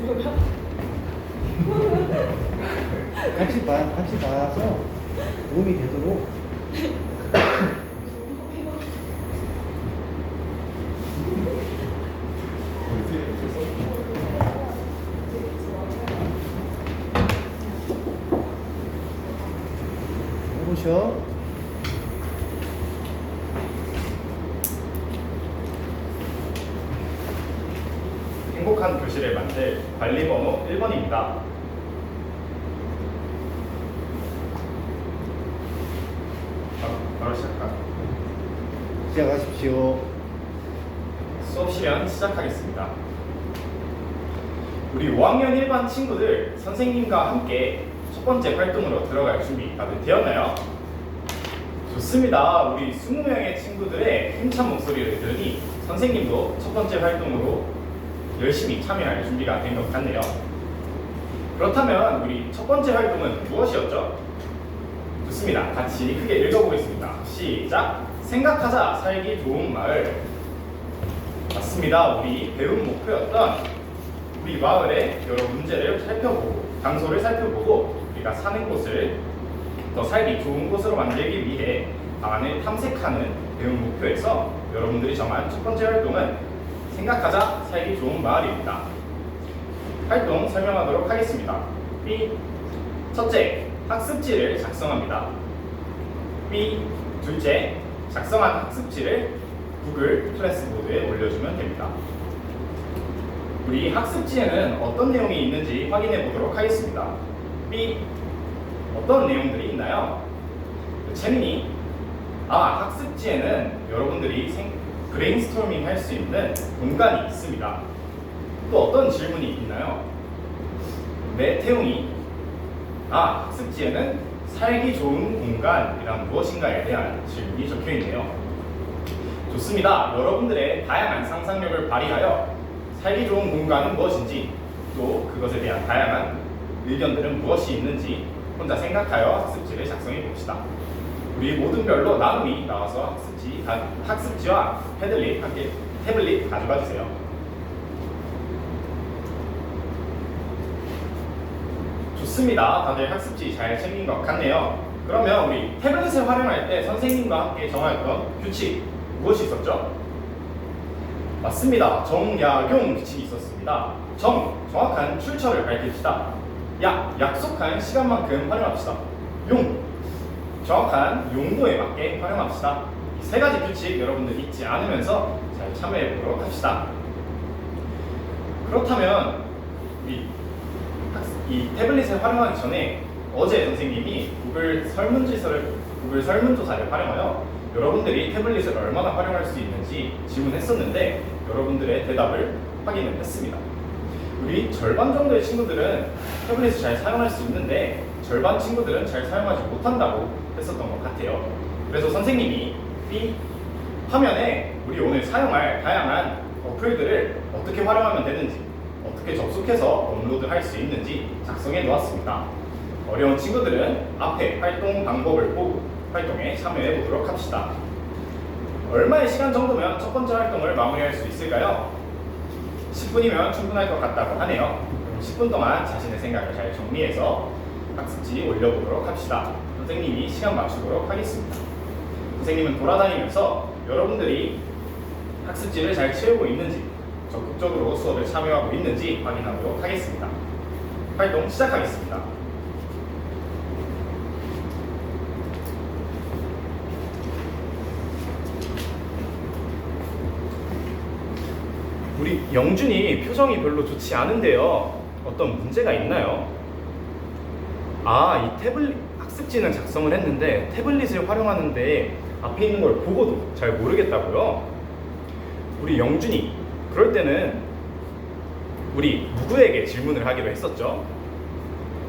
그러면? 같이 봐서 도움이 되도록. 해보셔. 행복한 교실을 만들 관리번호 1번입니다. 바로 시작하십시오. 수업 시간 시작하겠습니다. 우리 5학년 1반 친구들 선생님과 함께 첫 번째 활동으로 들어갈 준비 다들 되었나요? 좋습니다. 우리 20명의 친구들의 힘찬 목소리를 들으니 선생님도 첫 번째 활동으로 열심히 참여할 준비가 된 것 같네요. 그렇다면 우리 첫 번째 활동은 무엇이었죠? 좋습니다. 같이 크게 읽어보겠습니다. 시작! 생각하자 살기 좋은 마을. 맞습니다. 우리 배움 목표였던 우리 마을의 여러 문제를 살펴보고 장소를 살펴보고 우리가 사는 곳을 더 살기 좋은 곳으로 만들기 위해 방안을 탐색하는 배움 목표에서 여러분들이 정한 첫 번째 활동은 생각하자 살기 좋은 마을입니다. 활동 설명하도록 하겠습니다. B. 첫째, 학습지를 작성합니다. B. 둘째, 작성한 학습지를 구글 클래스보드에 올려주면 됩니다. 우리 학습지에는 어떤 내용이 있는지 확인해 보도록 하겠습니다. B. 어떤 내용들이 있나요? 재민이 학습지에는 여러분들이 브레인스토밍 할 수 있는 공간이 있습니다. 또 어떤 질문이 있나요? 네, 태웅이 학습지에는 살기 좋은 공간이란 무엇인가에 대한 질문이 적혀 있네요. 좋습니다. 여러분들의 다양한 상상력을 발휘하여 살기 좋은 공간은 무엇인지 또 그것에 대한 다양한 의견들은 무엇이 있는지 혼자 생각하여 학습지를 작성해 봅시다. 우리 모든 별로 나눔이 나와서 학습지와 태블릿 가져가 주세요. 좋습니다. 다들 학습지 잘 챙긴 것 같네요. 그러면 우리 태블릿을 활용할 때 선생님과 함께 정하였던 규칙 무엇이 있었죠? 맞습니다. 정약용 규칙이 있었습니다. 정확한 출처를 밝힙시다. 약속한 시간만큼 활용합시다. 정확한 용도에 맞게 활용합시다. 이 세 가지 규칙 여러분들 잊지 않으면서 잘 참여해 보도록 합시다. 그렇다면 이 태블릿을 활용하기 전에 어제 선생님이 구글 설문조사를 활용하여 여러분들이 태블릿을 얼마나 활용할 수 있는지 질문했었는데 여러분들의 대답을 확인을 했습니다. 우리 절반 정도의 친구들은 태블릿을 잘 사용할 수 있는데 절반 친구들은 잘 사용하지 못한다고 했었던 것 같아요. 그래서 선생님이 이 화면에 우리 오늘 사용할 다양한 어플들을 어떻게 활용하면 되는지 어떻게 접속해서 업로드할 수 있는지 작성해 놓았습니다. 어려운 친구들은 앞에 활동 방법을 보고 활동에 참여해 보도록 합시다. 얼마의 시간 정도면 첫 번째 활동을 마무리할 수 있을까요? 10분이면 충분할 것 같다고 하네요. 그럼 10분 동안 자신의 생각을 잘 정리해서 학습지 올려보도록 합시다. 선생님이 시간 맞추도록 하겠습니다. 선생님은 돌아다니면서 여러분들이 학습지를 잘 채우고 있는지 적극적으로 수업에 참여하고 있는지 확인하도록 하겠습니다. 활동 시작하겠습니다. 우리 영준이 표정이 별로 좋지 않은데요. 어떤 문제가 있나요? 이 태블릿 학습지는 작성을 했는데 태블릿을 활용하는데 앞에 있는 걸 보고도 잘 모르겠다고요? 우리 영준이 그럴 때는 우리 누구에게 질문을 하기로 했었죠?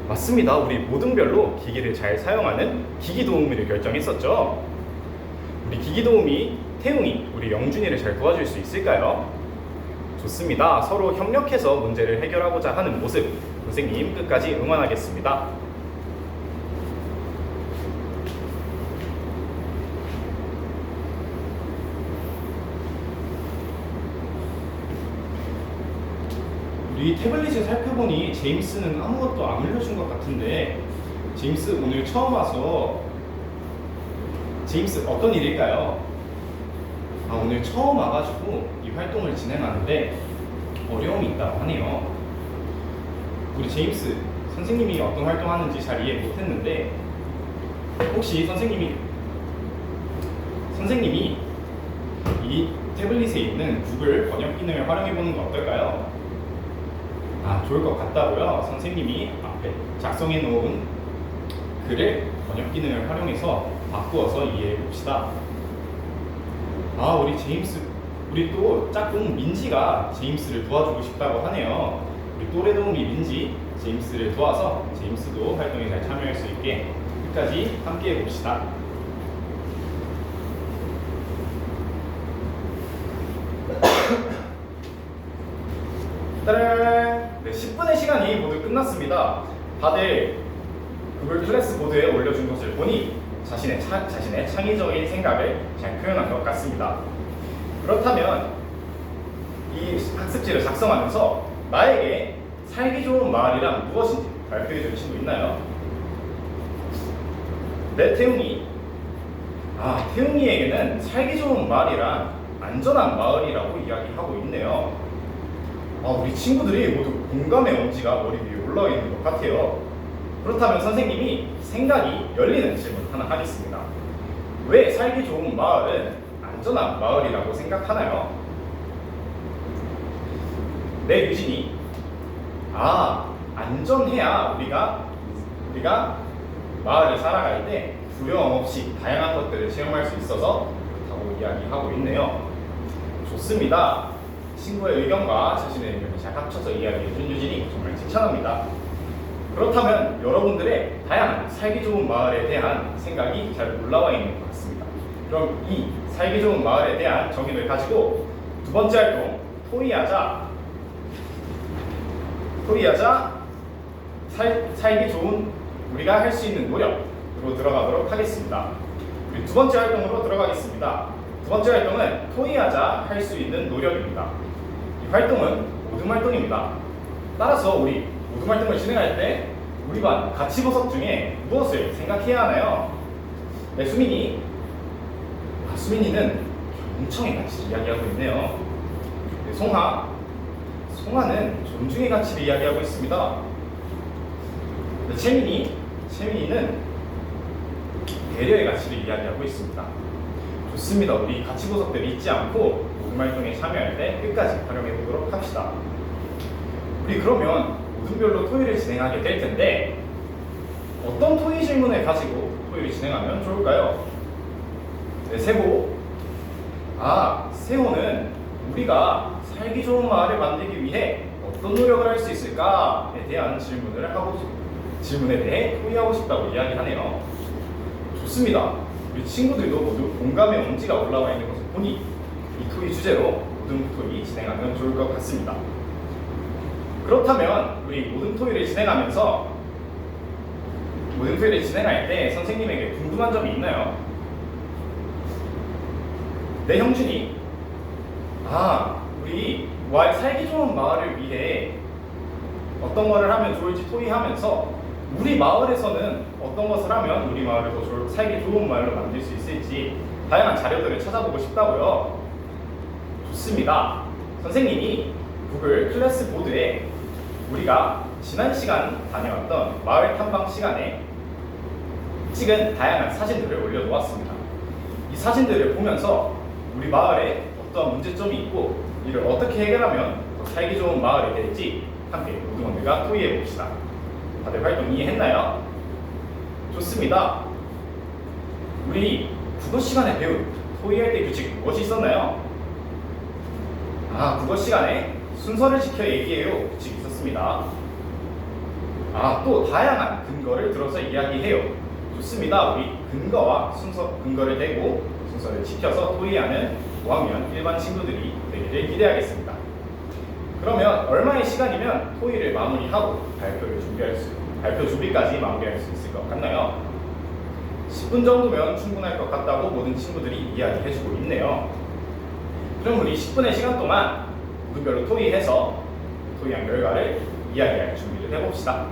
맞습니다. 우리 모든 별로 기기를 잘 사용하는 기기도우미를 결정했었죠? 우리 기기도우미 태웅이 우리 영준이를 잘 도와줄 수 있을까요? 좋습니다. 서로 협력해서 문제를 해결하고자 하는 모습 선생님 끝까지 응원하겠습니다. 우리 태블릿을 살펴보니 제임스는 아무것도 안 올려준 것 같은데, 제임스 오늘 처음 와서 제임스 어떤 일일까요? 오늘 처음 와가지고 이 활동을 진행하는데 어려움이 있다고 하네요. 우리 제임스 선생님이 어떤 활동하는지 잘 이해 못했는데, 혹시 선생님이 이 태블릿에 있는 구글 번역 기능을 활용해 보는 건 어떨까요? 좋을 것 같다고요. 선생님이 앞에 작성해 놓은 글을 번역 기능을 활용해서 바꾸어서 이해해 봅시다. 우리 또 짝꿍 민지가 제임스를 도와주고 싶다고 하네요. 우리 또래동이 민지, 제임스를 도와서 제임스도 활동에 잘 참여할 수 있게 끝까지 함께 해봅시다. 따란! 네, 10분의 시간이 모두 끝났습니다. 다들 구글 클래스 보드에 올려준 것을 보니 자신의 창의적인 생각을 잘 표현한 것 같습니다. 그렇다면 이 학습지를 작성하면서 나에게 살기 좋은 마을이란 무엇인지 발표해 줄 친구 있나요? 네, 태웅이. 태웅이에게는 살기 좋은 마을이란 안전한 마을이라고 이야기하고 있네요. 우리 친구들이 모두 공감의 엄지가 머리 위에 올라와 있는 것 같아요. 그렇다면 선생님이 생각이 열리는 질문 하나 하겠습니다. 왜 살기 좋은 마을은 안전한 마을이라고 생각하나요? 네, 유진이. 안전해야 우리가 마을을 살아갈 때 두려움 없이 다양한 것들을 체험할 수 있어서 그렇다고 이야기하고 있네요. 좋습니다. 친구의 의견과 자신의 의견을 잘 합쳐서 이야기해준 유진이 정말 칭찬합니다. 그렇다면 여러분들의 다양한 살기 좋은 마을에 대한 생각이 잘 올라와 있는 것 같습니다. 그럼 이 살기 좋은 마을에 대한 정의를 가지고 두 번째 활동, 토의하자 살기 좋은 우리가 할 수 있는 노력으로 들어가도록 하겠습니다. 우리 두 번째 활동으로 들어가겠습니다. 두 번째 활동은 토의하자 할 수 있는 노력입니다. 이 활동은 모둠 활동입니다. 따라서 우리 모둠 활동을 진행할 때 우리 반 가치보석 중에 무엇을 생각해야 하나요? 네, 수민이는 경청의 가치를 이야기하고 있네요. 네, 송하는 존중의 가치를 이야기하고 있습니다. 네, 채민이는 배려의 가치를 이야기하고 있습니다. 좋습니다. 우리 가치보석들 잊지 않고 모둠 활동에 참여할 때 끝까지 활용해 보도록 합시다. 우리 그러면 모둠별로 토의를 진행하게 될 텐데 어떤 토의 질문을 가지고 토의를 진행하면 좋을까요? 네, 세호는 우리가 살기 좋은 마을을 만들기 위해 어떤 노력을 할 수 있을까에 대한 질문에 대해 토의하고 싶다고 이야기하네요. 좋습니다. 우리 친구들도 모두 공감의 엄지가 올라와 있는 것을 보니 이 토의 주제로 모둠 토의 진행하면 좋을 것 같습니다. 그렇다면 우리 모둠 토의를 진행할 때 선생님에게 궁금한 점이 있나요? 네, 형준이. 우리 살기 좋은 마을을 위해 어떤 것을 하면 좋을지 토의하면서 우리 마을에서는 어떤 것을 하면 우리 마을을 더 살기 좋은 마을로 만들 수 있을지 다양한 자료들을 찾아보고 싶다고요. 좋습니다. 선생님이 구글 클래스 보드에 우리가 지난 시간 다녀왔던 마을 탐방 시간에 찍은 다양한 사진들을 올려놓았습니다. 이 사진들을 보면서 우리 마을에 어떠한 문제점이 있고 이를 어떻게 해결하면 더 살기 좋은 마을이 될지 함께 모두모두가 토의해 봅시다. 다들 활동 이해했나요? 좋습니다. 우리 국어 시간에 배운 토의할 때 규칙 무엇이 있었나요? 국어 시간에 순서를 지켜 얘기해요 규칙이 있었습니다. 또 다양한 근거를 들어서 이야기해요. 좋습니다. 우리 근거를 대고 순서를 지켜서 토의하는 5학년 일반 친구들이 되기를 기대하겠습니다. 그러면 얼마의 시간이면 토의를 마무리하고 발표 준비까지 마무리할 수 있을 것 같나요? 10분 정도면 충분할 것 같다고 모든 친구들이 이야기해주고 있네요. 그럼 우리 10분의 시간 동안 모둠별로 토의해서 토의한 결과를 이야기할 준비를 해봅시다.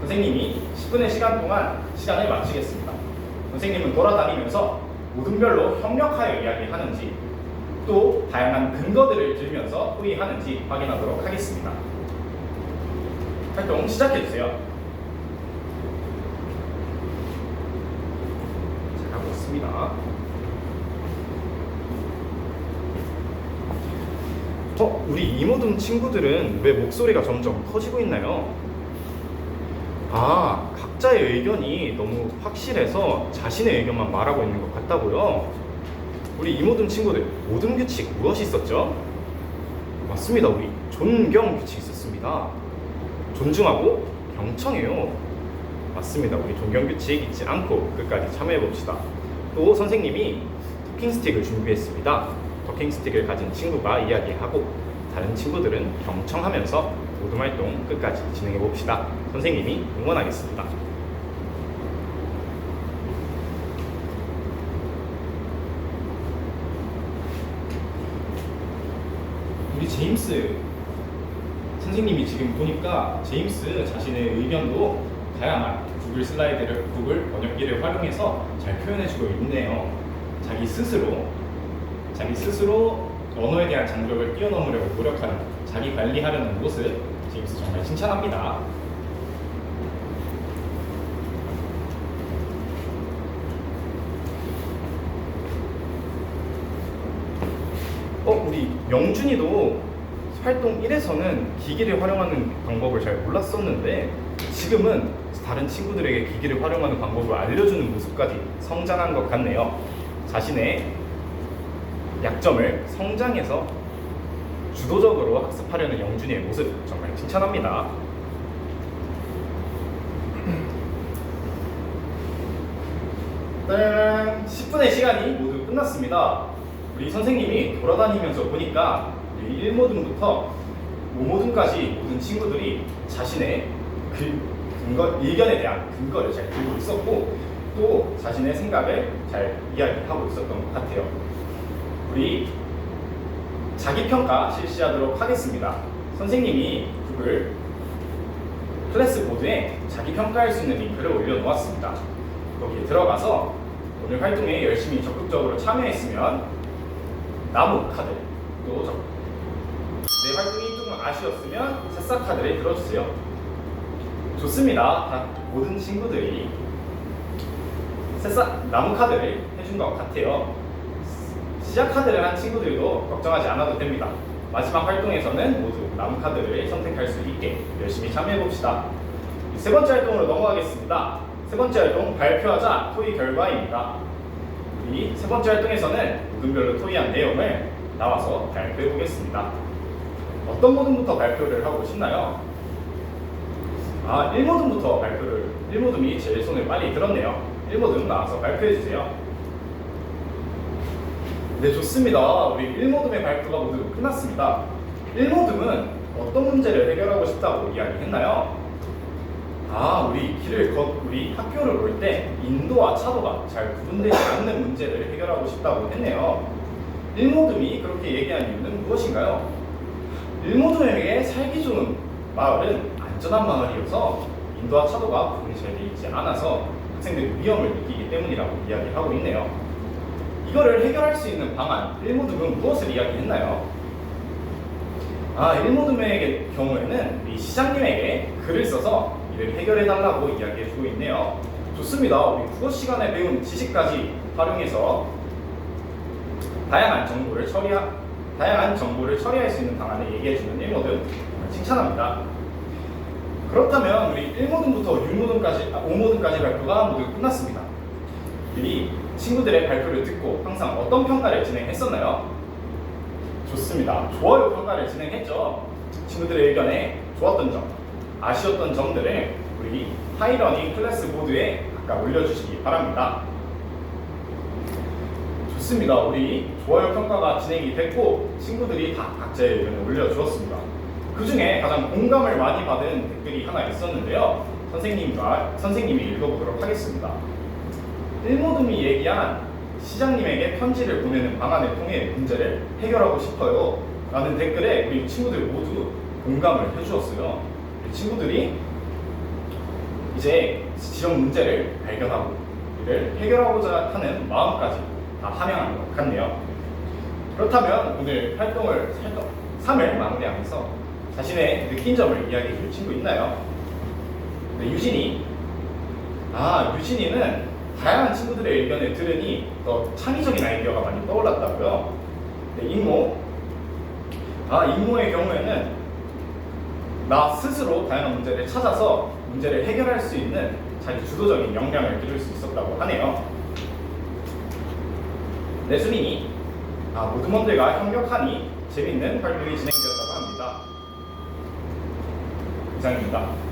선생님이 10분의 시간 동안 시간을 마치겠습니다. 선생님은 돌아다니면서 모둠별로 협력하여 이야기하는지 또 다양한 근거들을 들면서 토의하는지 확인하도록 하겠습니다. 활동 시작해주세요. 잘하고 있습니다. 우리 이모둠 친구들은 왜 목소리가 점점 커지고 있나요? 각자의 의견이 너무 확실해서 자신의 의견만 말하고 있는 것 같다고요? 우리 이모둠 친구들, 모둠 규칙 무엇이 있었죠? 맞습니다. 우리 존경 규칙 있었습니다. 존중하고 경청해요. 맞습니다. 우리 존경 규칙 잊지 않고 끝까지 참여해 봅시다. 또 선생님이 토킹 스틱을 준비했습니다. 토킹 스틱을 가진 친구가 이야기하고 다른 친구들은 경청하면서 모둠 활동 끝까지 진행해 봅시다. 선생님이 응원하겠습니다. 우리 제임스 선생님이 지금 보니까 제임스 자신의 의견도 다양한 구글 번역기를 활용해서 잘 표현해주고 있네요. 자기 스스로 언어에 대한 장벽을 뛰어넘으려고 노력하는, 자기 관리하려는 모습 제임스 정말 칭찬합니다. 우리 영준이도 활동 1에서는 기기를 활용하는 방법을 잘 몰랐었는데 지금은 다른 친구들에게 기기를 활용하는 방법을 알려주는 모습까지 성장한 것 같네요. 자신의 약점을 성장해서 주도적으로 학습하려는 영준이의 모습 정말 칭찬합니다. 짠! 10분의 시간이 모두 끝났습니다. 우리 선생님이 돌아다니면서 보니까 1모둠부터 5모둠까지 모든 친구들이 자신의 의견에 대한 근거를 잘 들고 있었고 또 자신의 생각을 잘 이야기하고 있었던 것 같아요. 우리 자기평가 실시하도록 하겠습니다. 선생님이 구글 클래스보드에 자기평가할 수 있는 링크를 올려놓았습니다. 거기에 들어가서 오늘 활동에 열심히 적극적으로 참여했으면 나무 카드, 또 내 활동이 조금 아쉬웠으면 새싹 카드를 들어주세요. 좋습니다. 모든 친구들이 새싹 나무 카드를 해준 것 같아요. 시작 카드를 한 친구들도 걱정하지 않아도 됩니다. 마지막 활동에서는 모두 나무 카드를 선택할 수 있게 열심히 참여해 봅시다. 세 번째 활동으로 넘어가겠습니다. 세 번째 활동 발표하자 토의 결과입니다. 이 세 번째 활동에서는 모둠별로 토의한 내용을 나와서 발표해 보겠습니다. 어떤 모둠부터 발표를 하고 싶나요? 1모둠부터 1모둠이 제일 손을 빨리 들었네요. 1모둠 나와서 발표해 주세요. 네, 좋습니다. 우리 1모둠의 발표가 모두 끝났습니다. 1모둠은 어떤 문제를 해결하고 싶다고 이야기했나요? 우리 학교를 올 때 인도와 차도가 잘 구분되지 않는 문제를 해결하고 싶다고 했네요. 1모둠이 그렇게 얘기한 이유는 무엇인가요? 1모둠에게 살기 좋은 마을은 안전한 마을이어서 인도와 차도가 구분이 잘 되어 있지 않아서 학생들이 위험을 느끼기 때문이라고 이야기하고 있네요. 이거를 해결할 수 있는 방안, 1모둠은 무엇을 이야기했나요? 1모둠의 경우에는 이 시장님에게 글을 써서 이를 해결해달라고 이야기해주고 있네요. 좋습니다. 우리 국어 시간에 배운 지식까지 활용해서 다양한 정보를 처리할 수 있는 방안을 얘기해주는 1모둠 칭찬합니다. 그렇다면 우리 1모둠부터 5모둠까지 발표가 모두 끝났습니다. 우리 친구들의 발표를 듣고 항상 어떤 평가를 진행했었나요? 좋습니다. 좋아요 평가를 진행했죠. 친구들의 의견에 좋았던 점, 아쉬웠던 점들을 우리 하이러닝 클래스 보드에 각각 올려주시기 바랍니다. 좋습니다. 우리 좋아요 평가가 진행이 됐고 친구들이 다 각자의 의견을 올려주었습니다. 그 중에 가장 공감을 많이 받은 댓글이 하나 있었는데요. 선생님이 읽어보도록 하겠습니다. 1모둠이 얘기한 시장님에게 편지를 보내는 방안을 통해 문제를 해결하고 싶어요 라는 댓글에 우리 친구들 모두 공감을 해주었어요. 친구들이 이제 지적 문제를 발견하고 이를 해결하고자 하는 마음까지 다 함양한 것 같네요. 그렇다면 오늘 활동을 3을 마무리하면서 자신의 느낀 점을 이야기해 줄 친구 있나요? 네, 유진이는 다양한 친구들의 의견을 들으니 더 창의적인 아이디어가 많이 떠올랐다고요. 네, 임모의 경우에는 나 스스로 다양한 문제를 찾아서 문제를 해결할 수 있는 자기 주도적인 역량을 기를 수 있었다고 하네요. 네, 수민이 모두먼들과 협력하니 재밌는 활동이 진행되었다고 합니다. 이상입니다.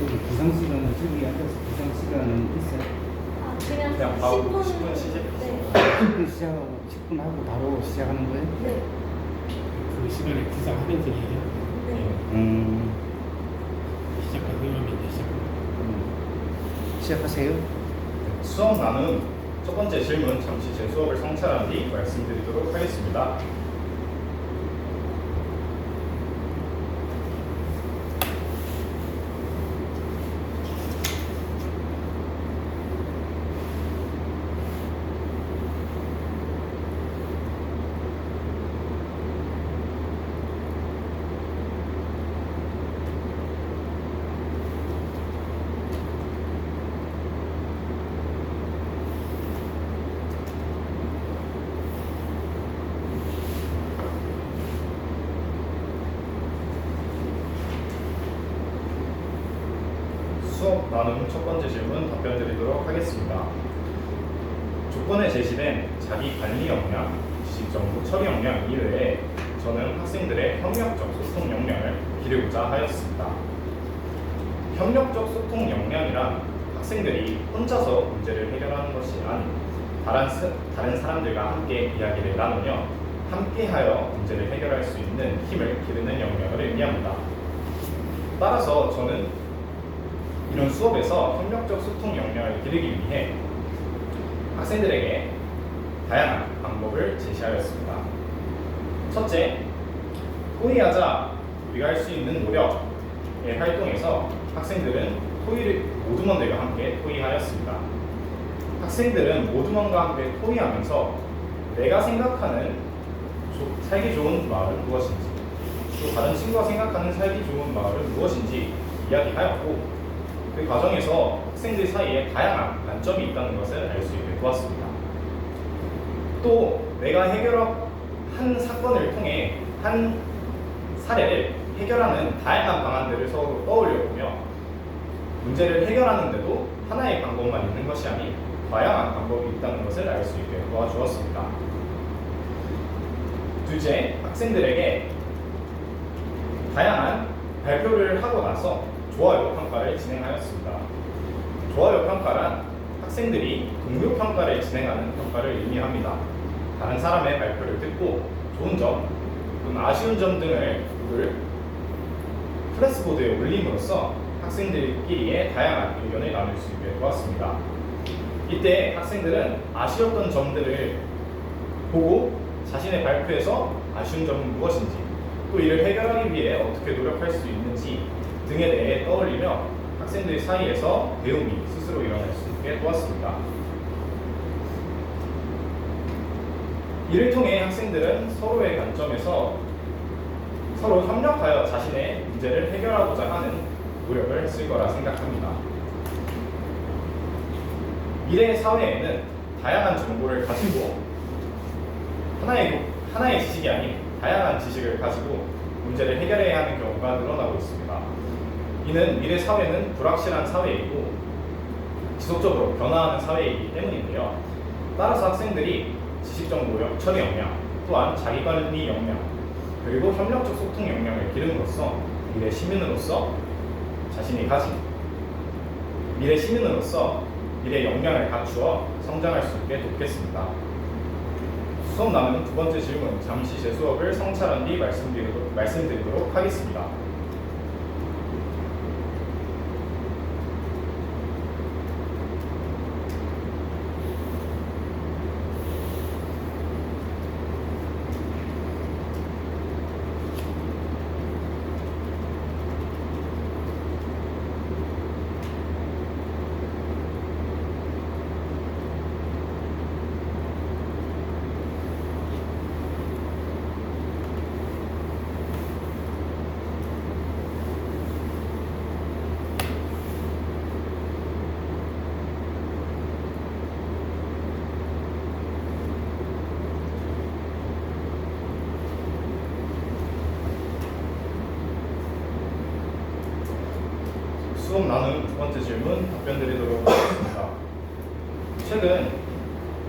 여기 부상 시간은 저기 앉아서 부상 시간은 있어요. 그냥 바로 10분 10분 시작. 네. 10분 시작하고 10분 하고 바로 시작하는 거예요? 네. 그 시간에 기상하면서 얘기하고 네. 시작하면 이제 시작하세요. 수업 나눔 첫 번째 질문 잠시 제 수업을 성찰한 뒤 말씀드리도록 하겠습니다. 수업 나눔 첫 번째 질문 답변 드리도록 하겠습니다. 조건에 제시된 자기 관리 역량, 지식 정보 처리 역량 이외에 저는 학생들의 협력적 소통 역량을 기르고자 하였습니다. 협력적 소통 역량이란 학생들이 혼자서 문제를 해결하는 것이 아닌 다른 사람들과 함께 이야기를 나누며 함께하여 문제를 해결할 수 있는 힘을 기르는 역량을 의미합니다. 따라서 저는 이런 수업에서 협력적 소통 역량을 기르기 위해 학생들에게 다양한 방법을 제시하였습니다. 첫째, 토의하자 우리가 할 수 있는 노력의 활동에서 학생들은 모두먼들과 함께 토의하였습니다. 학생들은 모두먼과 함께 토의하면서 내가 생각하는 살기 좋은 마을은 무엇인지, 또 다른 친구가 생각하는 살기 좋은 마을은 무엇인지 이야기하였고, 그 과정에서 학생들 사이에 다양한 관점이 있다는 것을 알 수 있게 도왔습니다. 또 내가 한 사건을 통해 한 사례를 해결하는 다양한 방안들을 서로 떠올려보며 문제를 해결하는데도 하나의 방법만 있는 것이 아닌 다양한 방법이 있다는 것을 알 수 있게 도와주었습니다. 둘째, 학생들에게 다양한 발표를 하고 나서 좋아요 평가를 진행하였습니다. 좋아요 평가란 학생들이 동료 평가를 진행하는 평가를 의미합니다. 다른 사람의 발표를 듣고 좋은 점 또는 아쉬운 점 등을 플래시보드에 올림으로써 학생들끼리의 다양한 의견을 나눌 수 있게 도왔습니다. 이때 학생들은 아쉬웠던 점들을 보고 자신의 발표에서 아쉬운 점은 무엇인지, 또 이를 해결하기 위해 어떻게 노력할 수 있는지 등에 대해 떠올리며 학생들 사이에서 배움이 스스로 일어날 수 있게 도왔습니다. 이를 통해 학생들은 서로의 관점에서 서로 협력하여 자신의 문제를 해결하고자 하는 노력을 했을 거라 생각합니다. 미래 사회에는 다양한 정보를 가지고 하나의 지식이 아닌 다양한 지식을 가지고 문제를 해결해야 하는 경우가 늘어나고 있습니다. 이는 미래 사회는 불확실한 사회이고 지속적으로 변화하는 사회이기 때문인데요. 따라서 학생들이 지식정보 처리 역량, 또한 자기관리 역량, 그리고 협력적 소통 역량을 기름으로써 미래 시민으로서 미래 역량을 갖추어 성장할 수 있게 돕겠습니다. 수업 나누는 두 번째 질문, 잠시 제 수업을 성찰한 뒤 말씀드리도록 하겠습니다. 수업 나눔 두 번째 질문 답변 드리도록 하겠습니다. 최근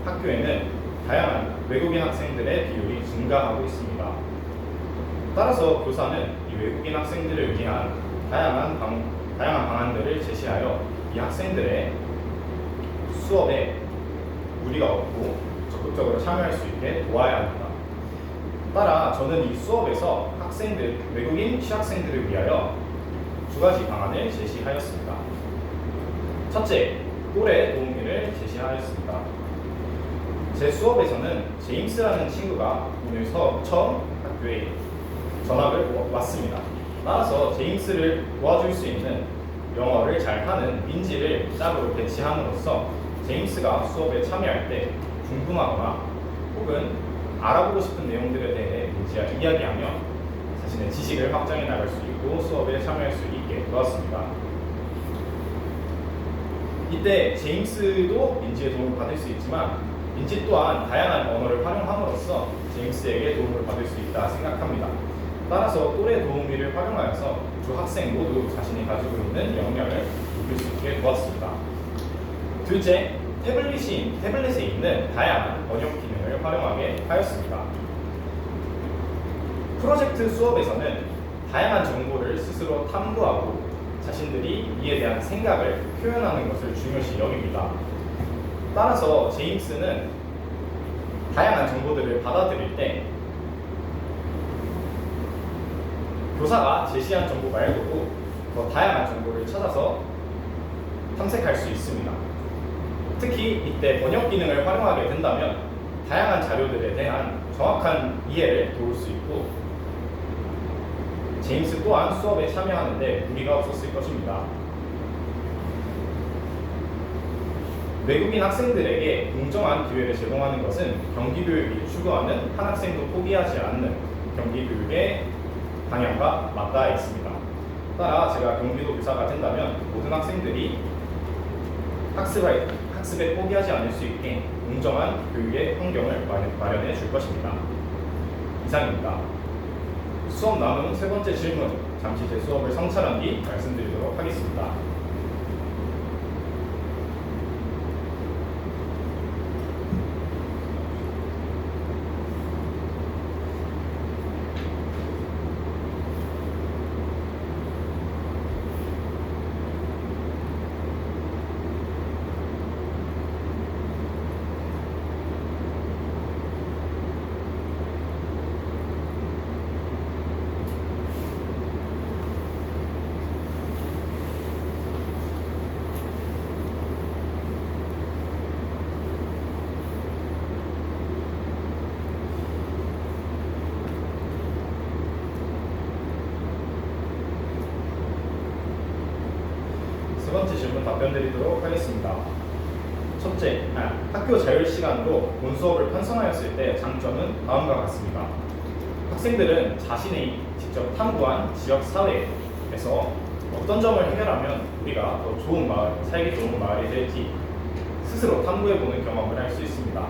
학교에는 다양한 외국인 학생들의 비율이 증가하고 있습니다. 따라서 교사는 이 외국인 학생들을 위한 다양한 방안들을 제시하여 이 학생들의 수업에 무리가 없고 적극적으로 참여할 수 있게 도와야 합니다. 따라 저는 이 수업에서 외국인 취학생들을 위하여 두 가지 방안을 제시하였습니다. 첫째, 또래 도우미를 제시하였습니다. 제 수업에서는 제임스라는 친구가 오늘 처음 학교에 전학을 왔습니다. 따라서 제임스를 도와줄 수 있는 영어를 잘하는 민지를 짝으로 배치함으로써 제임스가 수업에 참여할 때 궁금하거나 혹은 알아보고 싶은 내용들에 대해 민지와 이야기하며 자신의 지식을 확장해 나갈 수 있고 수업에 참여할 수 있게 도왔습니다. 이때 제임스도 민지의 도움을 받을 수 있지만 민지 또한 다양한 언어를 활용함으로써 제임스에게 도움을 받을 수 있다 생각합니다. 따라서 또래 도우미를 활용하여서 두 학생 모두 자신이 가지고 있는 역량을 높일 수 있게 도왔습니다. 둘째, 태블릿에 있는 다양한 번역 기능을 활용하게 하였습니다. 프로젝트 수업에서는 다양한 정보를 스스로 탐구하고 자신들이 이에 대한 생각을 표현하는 것을 중요시 여깁니다. 따라서 제임스는 다양한 정보들을 받아들일 때 교사가 제시한 정보 말고도 더 다양한 정보를 찾아서 탐색할 수 있습니다. 특히 이때 번역 기능을 활용하게 된다면 다양한 자료들에 대한 정확한 이해를 도울 수 있고 제임스 또한 수업에 참여하는데 무리가 없었을 것입니다. 외국인 학생들에게 공정한 기회를 제공하는 것은 경기교육이 추구하는 한 학생도 포기하지 않는 경기교육의 방향과 맞닿아 있습니다. 따라 제가 경기도 교사가 된다면 모든 학생들이 학습에 포기하지 않을 수 있게 공정한 교육의 환경을 마련해 줄 것입니다. 이상입니다. 수업 남은 세 번째 질문, 잠시 제 수업을 성찰한 뒤 말씀드리도록 하겠습니다. 세 번째 질문 답변 드리도록 하겠습니다. 첫째, 학교 자율 시간으로 본 수업을 편성하였을 때 장점은 다음과 같습니다. 학생들은 자신이 직접 탐구한 지역 사회에서 어떤 점을 해결하면 우리가 더 좋은 마을, 살기 좋은 마을이 될지 스스로 탐구해보는 경험을 할 수 있습니다.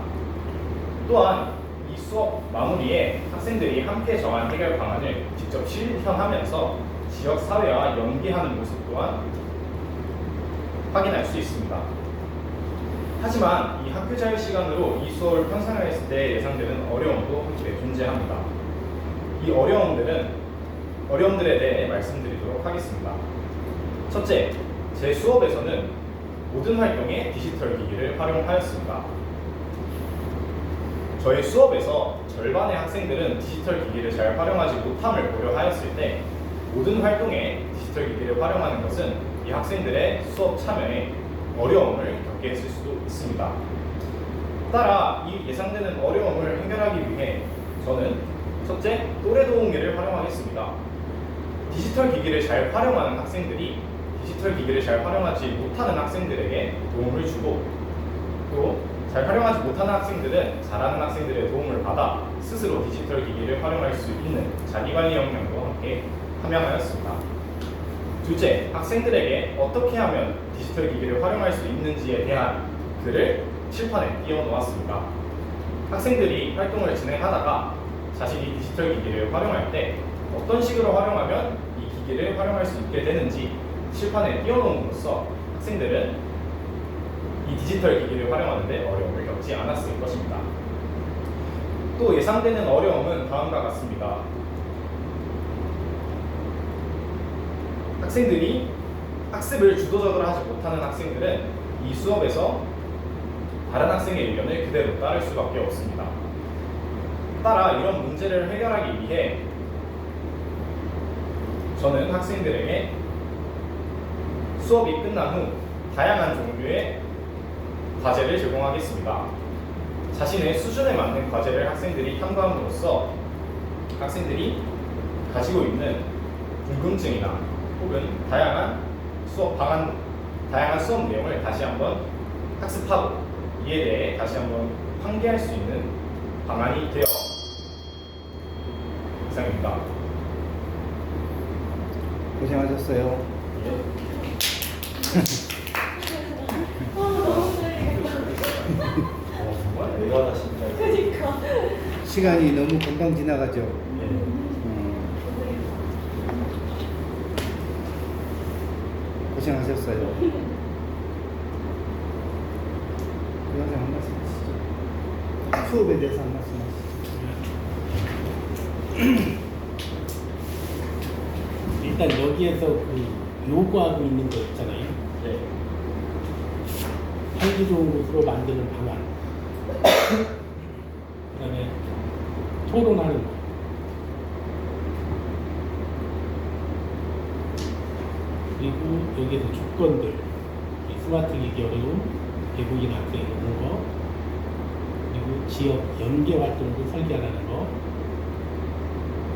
또한 이 수업 마무리에 학생들이 함께 정한 해결 방안을 직접 실현하면서 지역 사회와 연계하는 모습 또한 확인할 수 있습니다. 하지만 이 학교 자율 시간으로 이 수업을 편성했을 때 예상되는 어려움도 함께 존재합니다. 이 어려움들에 대해 말씀드리도록 하겠습니다. 첫째, 제 수업에서는 모든 활동에 디지털 기기를 활용하였습니다. 저희 수업에서 절반의 학생들은 디지털 기기를 잘 활용하지 못함을 고려하였을 때 모든 활동에 디지털 기기를 활용하는 것은 이 학생들의 수업 참여에 어려움을 겪게 했을 수도 있습니다. 따라 이 예상되는 어려움을 해결하기 위해 저는 첫째, 또래 도우미를 활용하겠습니다. 디지털 기기를 잘 활용하는 학생들이 디지털 기기를 잘 활용하지 못하는 학생들에게 도움을 주고 또 잘 활용하지 못하는 학생들은 잘하는 학생들의 도움을 받아 스스로 디지털 기기를 활용할 수 있는 자기관리 역량도 함께 함양하였습니다. 둘째, 학생들에게 어떻게 하면 디지털 기기를 활용할 수 있는지에 대한 글을 칠판에 띄워놓았습니다. 학생들이 활동을 진행하다가 자신이 디지털 기기를 활용할 때 어떤 식으로 활용하면 이 기기를 활용할 수 있게 되는지 칠판에 띄워놓음으로써 학생들은 이 디지털 기기를 활용하는데 어려움을 겪지 않았을 것입니다. 또 예상되는 어려움은 다음과 같습니다. 학생들이 학습을 주도적으로 하지 못하는 학생들은 이 수업에서 다른 학생의 의견을 그대로 따를 수밖에 없습니다. 따라 이런 문제를 해결하기 위해 저는 학생들에게 수업이 끝난 후 다양한 종류의 과제를 제공하겠습니다. 자신의 수준에 맞는 과제를 학생들이 탐구함으로써 학생들이 가지고 있는 궁금증이나 혹은 다양한 수업 내용을 다시 한번 학습하고 이에 대해 다시 한번 환기할 수 있는 방안이 되어 이상입니다. 고생하셨어요. 정말 대단하다 진짜. 시간이 너무 금방 지나가죠. 고생하셨어요. 그래서 한 말씀 하시죠. 수업에 대해서 한 말씀 하시죠. 일단 여기에서 그 요구하고 있는 거 있잖아요. 네. 살기 좋은 곳으로 만드는 방안. 그다음에 토론하는 거. 그리고 여기에서 조건들, 이 스마트 기기 어려움, 외국인 학생이 오는 거, 그리고 지역 연계 활동도 설계하라는 거,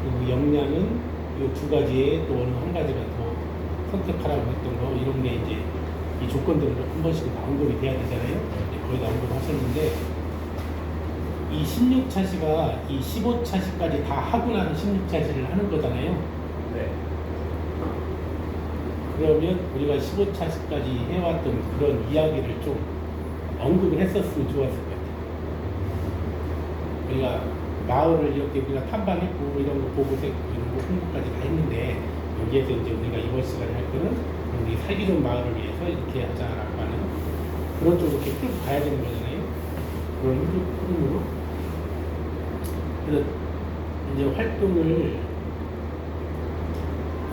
그리고 역량은 이 두 가지에 또 어느 한 가지가 더 선택하라고 했던 거, 이런 게 이제 이 조건들을 한 번씩 언급이 돼야 되잖아요. 거의 다 언급하셨는데, 이 16차 시가 이 15차 시까지 다 하고 나서 16차 시를 하는 거잖아요. 네. 그러면 우리가 15차 시까지 해왔던 그런 이야기를 좀 언급을 했었으면 좋았을 것 같아요. 우리가 마을을 이렇게 우리가 탐방했고 이런 거 보고서 이런 거 홍보까지 다 했는데, 여기에서 이제 우리가 이번 시간에 할 거는 우리 살기 좋은 마을을 위해서 이렇게 하자라고 하는 그런 쪽으로 이렇게 끌고 가야 되는 거잖아요. 그런 흐름으로. 그래서 이제 활동을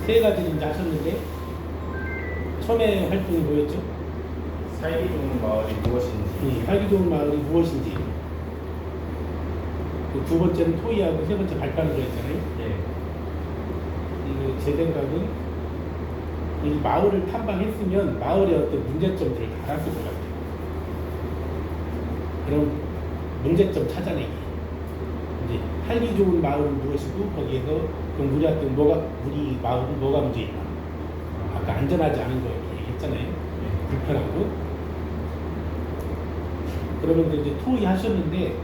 세 가지를 이제 하셨는데, 처음에 활동이 뭐였죠? 살기 좋은 마을이 무엇인지. 살기 좋은 마을이 무엇인지. 그 두 번째는 토의하고 세 번째 발표하는 거였잖아요. 예. 제 생각은 이 마을을 탐방했으면 마을의 어떤 문제점들을 다 알았을 것 같아요. 그럼 문제점 찾아내기. 이제 살기 좋은 마을은 무엇이고, 거기에서 그럼 우리 마을은 뭐가 문제 있나? 아까 안전하지 않은 거 얘기했잖아요. 불편하고. 그러면서 이제 토의하셨는데,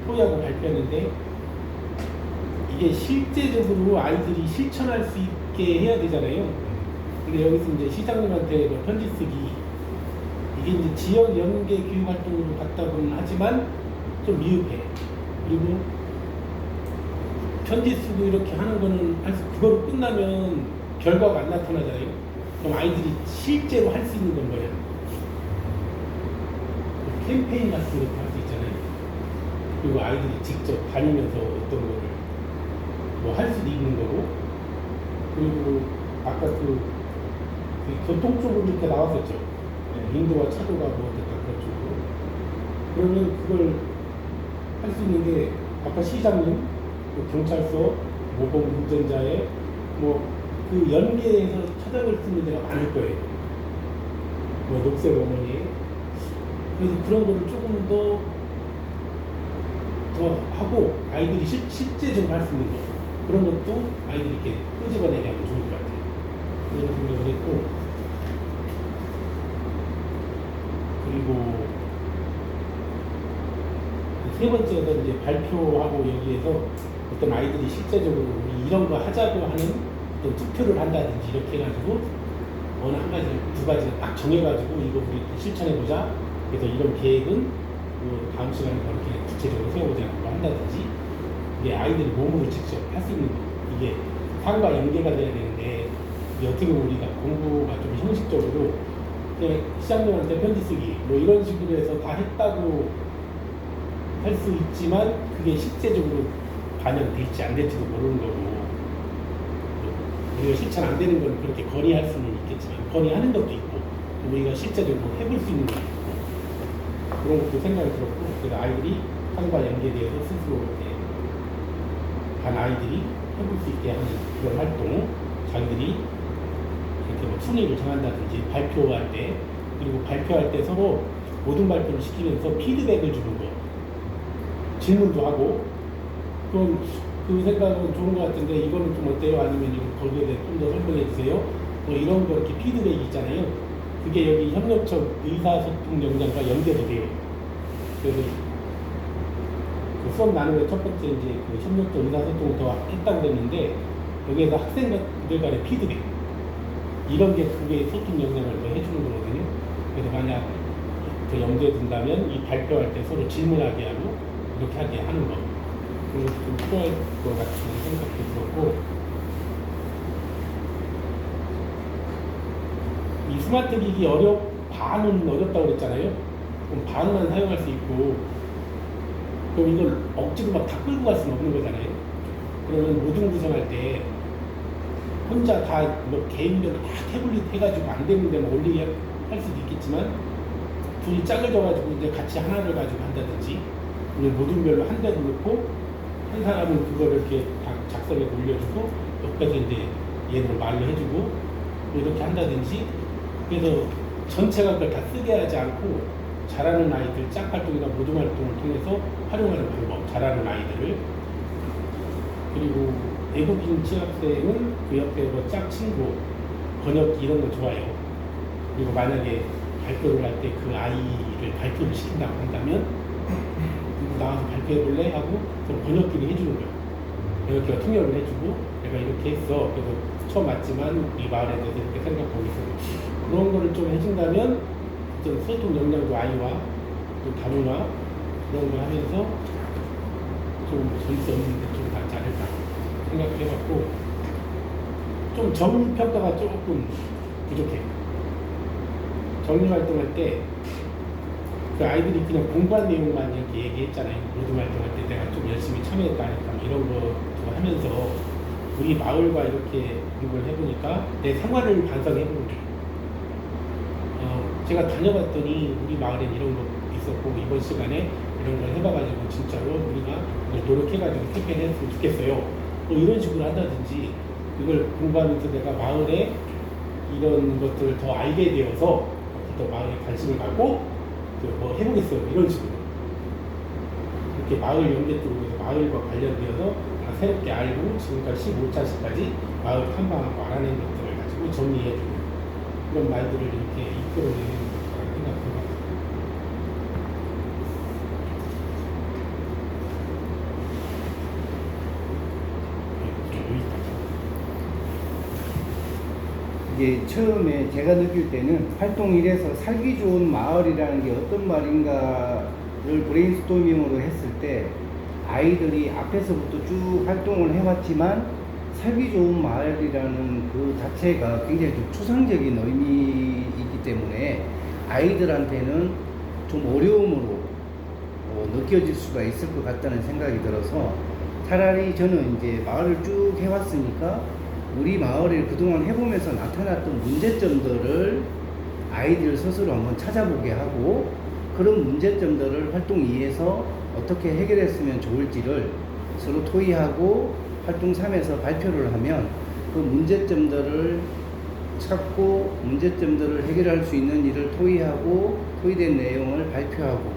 토의하고 발표했는데, 이게 실제적으로 아이들이 실천할 수 있게 해야 되잖아요. 근데 여기서 이제 시장님한테 편지 쓰기, 이게 이제 지역 연계 교육 활동으로 갔다고는 하지만 좀 미흡해. 그리고 편지 쓰고 이렇게 하는 거는 그거로 끝나면 결과가 안 나타나잖아요. 그럼 아이들이 실제로 할 수 있는 건 뭐예요? 캠페인 같은 것도 할 수 있잖아요. 그리고 아이들이 직접 다니면서 어떤 거를 뭐 할 수도 있는 거고, 그리고 아까 그 교통 쪽으로 이렇게 나왔었죠. 인도와 차도가 뭐 어쨌다 그런 쪽으로. 그러면 그걸 할 수 있는 게 아까 시장님, 경찰서, 모범 운전자의 뭐 그 연계해서 찾아볼 수 있는 데가 많을 거예요. 뭐 녹색 어머니. 그래서 그런 거를 조금 더 하고 아이들이 실제적으로 할 수 있는 거, 그런 것도 아이들이 이렇게 끄집어내게 하면 좋을 것 같아요. 그런 생각을 했고, 그리고 세 번째는 이제 발표하고 여기에서 어떤 아이들이 실제적으로 우리 이런 거 하자고 하는 어떤 투표를 한다든지 이렇게 해가지고 어느 한 가지, 두 가지를 딱 정해가지고 이거 우리 실천해보자. 그래서 이런 계획은 다음 시간에 그렇게 구체적으로 세워보자고 한다든지, 이게 아이들이 몸으로 직접 할 수 있는 거, 이게 상과 연계가 돼야 되는데 어떻게 보면 우리가 공부가 좀 형식적으로 그냥 시장님한테 편지 쓰기 뭐 이런 식으로 해서 다 했다고 할 수 있지만 그게 실제적으로 반영될지 안 될지도 모르는 거고 우리가 실천 안 되는 건 그렇게 건의할 수는 있겠지만 건의하는 것도 있고 우리가 실제적으로 해볼 수 있는 것도 있고 그런 것도 생각이 들었고 그래서 아이들이 삶과 연계되어서 스스로 이렇게 반 아이들이 해볼 수 있게 하는 그런 활동 자기들이 이렇게 뭐 순위를 정한다든지 발표할 때 그리고 발표할 때 서로 모든 발표를 시키면서 피드백을 주는 거 질문도 하고 그럼 그 생각은 좋은 것 같은데 이거는 좀 어때요? 아니면 거기에 대해 좀 더 설명해 주세요. 뭐 이런 거 이렇게 피드백이 있잖아요. 그게 여기 협력적 의사소통 역량과 연계도 돼요. 그래서 그 수업 나누는 첫 번째 이제 그 협력적 의사소통을 더 했다고 그랬는데 여기에서 학생들 간의 피드백 이런 게 그게 소통 역량을 더 해주는 거거든요. 그래서 만약 그 염두에 둔다면 이 발표할 때 서로 질문하게 하고 이렇게 하게 하는 거. 그래서 좀 필요할 것 같은 생각도 들었고 이 스마트 기기 반은 어렵다고 그랬잖아요. 그럼 반만 사용할 수 있고 그럼 이걸 억지로 막 다 끌고 갈 수는 없는 거잖아요. 그러면 모든 구성할 때 혼자 다 뭐 개인별로 다 태블릿 해가지고 안 되는 데만 올리게 할 수도 있겠지만 둘이 짝을 져가지고 이제 같이 하나를 가지고 한다든지 모든 별로 한 대를 놓고 한 사람은 그거를 이렇게 작성해서 올려주고 옆에서 이제 얘를 말로 해주고 이렇게 한다든지 그래서 전체가 그걸 다 쓰게 하지 않고 잘하는 아이들 짝 활동이나 모둠 활동을 통해서 활용하는 방법 잘하는 아이들을 그리고 외국인 취학생은 그 옆에 뭐 짝 친구 번역기 이런 거 좋아요. 그리고 만약에 발표를 할 때 그 아이를 발표를 시킨다고 한다면 나와서 발표해볼래? 하고 번역기를 해주는 거예요. 번역기가 통역을 해주고 내가 이렇게 했어. 그래서 처음 왔지만 우리 마을에 대해서 이렇게 생각하고 있어. 그런 거를 좀 해준다면 좀 소통 역량도 아이와 또 다문화 그런 거 하면서 좀 전수 없는데 좀 낫지 않을까 생각해봤고 좀 정리평가가 조금 부족해. 정리활동할 때 그 아이들이 그냥 공부한 내용만 이렇게 얘기했잖아요. 모든 활동할 때 내가 좀 열심히 참여했다니까 뭐 이런 거 하면서 우리 마을과 이렇게 공부를 해보니까 내 생활을 반성해보는 거예요. 제가 다녀봤더니 우리 마을엔 이런 거 있었고 이번 시간에 이런 걸 해봐가지고 진짜로 우리가 노력해가지고 캠페인 했으면 좋겠어요. 뭐 이런 식으로 한다든지 이걸 공부하면서 내가 마을에 이런 것들을 더 알게 되어서 더 마을에 관심을 갖고 뭐 해보겠어요. 이런 식으로 이렇게 마을 연계 쪽으로 마을과 관련되어서 새롭게 알고 지금까지 15차시까지 마을 탐방하고 알아낸 것들을 가지고 정리해주고 그런 말들을 이렇게 이끌어내는 거라고 생각합니다. 이게 처음에 제가 느낄 때는 활동 1에서 살기 좋은 마을이라는 게 어떤 말인가를 브레인스토밍으로 했을 때 아이들이 앞에서부터 쭉 활동을 해왔지만 살기 좋은 마을이라는 그 자체가 굉장히 좀 추상적인 의미이기 때문에 아이들한테는 좀 어려움으로 느껴질 수가 있을 것 같다는 생각이 들어서 차라리 저는 이제 마을을 쭉 해왔으니까 우리 마을을 그동안 해보면서 나타났던 문제점들을 아이들 스스로 한번 찾아보게 하고 그런 문제점들을 활동 2에서 어떻게 해결했으면 좋을지를 서로 토의하고 활동 3에서 발표를 하면 그 문제점들을 찾고 문제점들을 해결할 수 있는 일을 토의하고 토의된 내용을 발표하고